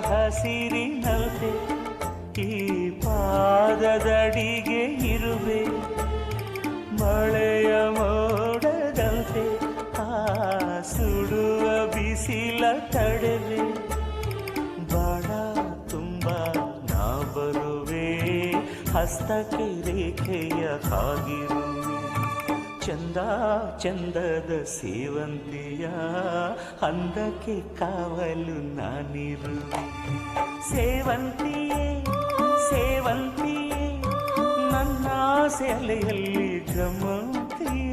ಹಸಿರಿನಲ್ತೆ ಈ ಪಾದದಡಿಗೆ ಇರುವೆ ಮಳೆಯ ಮೋಡದಂತೆ ಆ ಸುಡುವ ಬಿಸಿಲ ತಡೆವೆ ಬಾಳ ತುಂಬ ನಾ ಬರುವೆ ಹಸ್ತಕ್ಕೆ ರೇಖೆಯ ಹಾಗಿರುವೆ ಚಂದ ಚಂದದ ಸೇವಂತಿಯ ಅಂದಕ್ಕೆ ಕಾವಲು ನಾನಿರುವೆ ಸೇವಂತಿಯೇ ಸೇವಂತಿಯೇ ನನ್ನ ಸೆಲೆಯಲ್ಲಿ ಗಮಂತಿಯೇ